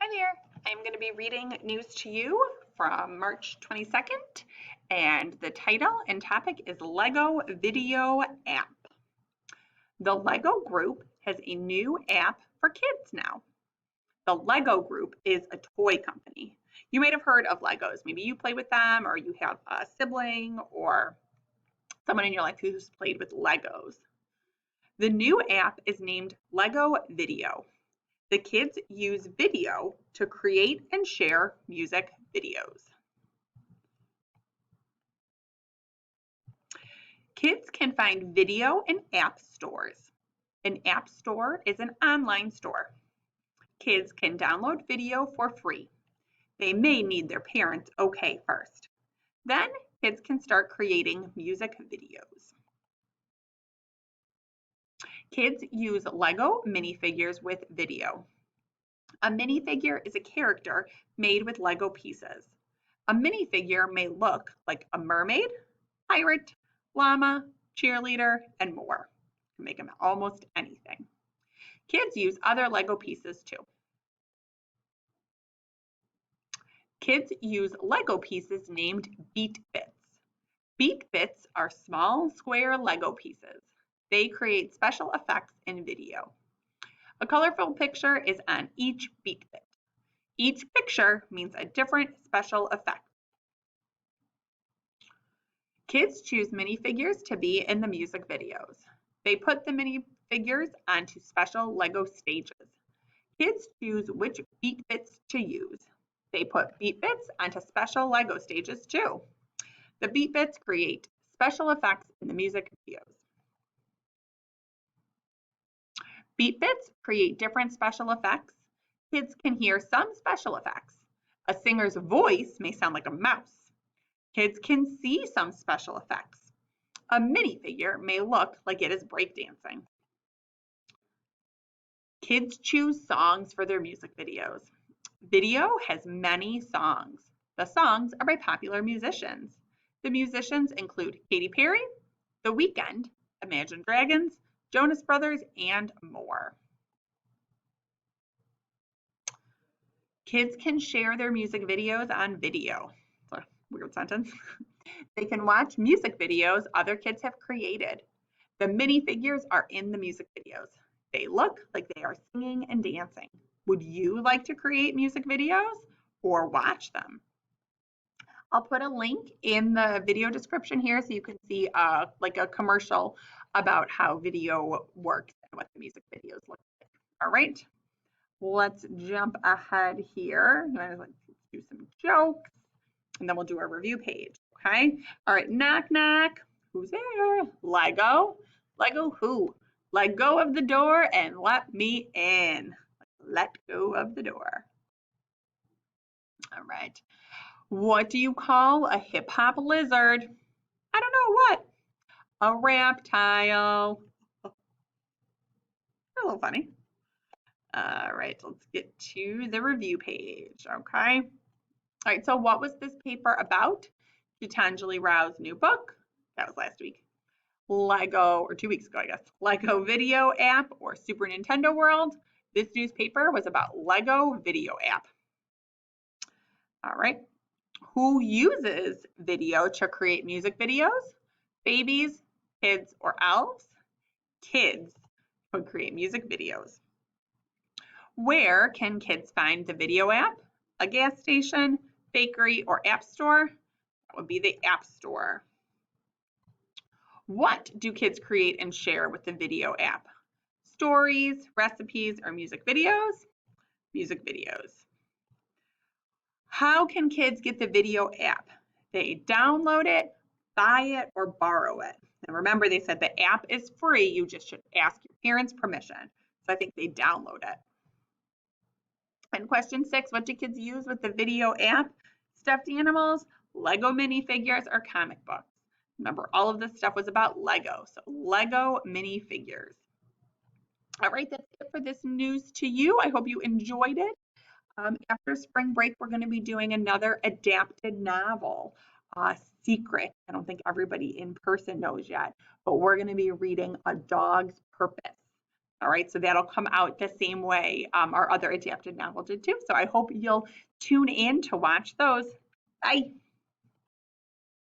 Hi there. I'm going to be reading news to you from March 22nd, and the title and topic is Lego Video App. The Lego Group has a new app for kids now. The Lego Group is a toy company. You might have heard of Legos. Maybe you play with them, or you have a sibling or someone in your life who's played with Legos. The new app is named Lego Video. The kids use video to create and share music videos. Kids can find video in app stores. An app store is an online store. Kids can download video for free. They may need their parents' okay first. Then kids can start creating music videos. Kids use Lego minifigures with video. A minifigure is a character made with Lego pieces. A minifigure may look like a mermaid, pirate, llama, cheerleader, and more. You can make them almost anything. Kids use other Lego pieces too. Kids use Lego pieces named BeatBits. BeatBits are small square Lego pieces. They create special effects in video. A colorful picture is on each BeatBit. Each picture means a different special effect. Kids choose minifigures to be in the music videos. They put the minifigures onto special Lego stages. Kids choose which BeatBits to use. They put BeatBits onto special Lego stages too. The BeatBits create special effects in the music videos. BeatBits create different special effects. Kids can hear some special effects. A singer's voice may sound like a mouse. Kids can see some special effects. A minifigure may look like it is breakdancing. Kids choose songs for their music videos. Video has many songs. The songs are by popular musicians. The musicians include Katy Perry, The Weeknd, Imagine Dragons, Jonas Brothers, and more. Kids can share their music videos on video. That's a weird sentence. They can watch music videos other kids have created. The minifigures are in the music videos. They look like they are singing and dancing. Would you like to create music videos or watch them? I'll put a link in the video description here so you can see like a commercial about how video works and what the music videos look like. All right, let's jump ahead here. Let's do some jokes and then we'll do our review page, okay? All right, knock, knock. Who's there? Lego. Lego who? Let go of the door and let me in. Let go of the door. All right. What do you call a hip hop lizard? I don't know what. A reptile. A little funny. All right, let's get to the review page, okay? All right, so what was this paper about? Gitanjali Rao's new book. That was last week. Lego, or 2 weeks ago, I guess. Lego Video App or Super Nintendo World. This newspaper was about Lego Video App. All right. Who uses video to create music videos? Babies, kids, or elves? Kids who create music videos. Where can kids find the video app? A gas station, bakery, or app store? That would be the app store. What do kids create and share with the video app? Stories, recipes, or music videos? Music videos. How can kids get the video app? They download it, buy it, or borrow it. And remember, they said the app is free. You just should ask your parents' permission. So I think they download it. And question 6, what do kids use with the video app? Stuffed animals, Lego minifigures, or comic books. Remember, all of this stuff was about Lego. So Lego minifigures. All right, that's it for this news to you. I hope you enjoyed it. After spring break, we're going to be doing another adapted novel, Secret. I don't think everybody in person knows yet, but we're going to be reading A Dog's Purpose. All right, so that'll come out the same way our other adapted novel did too. So I hope you'll tune in to watch those. Bye.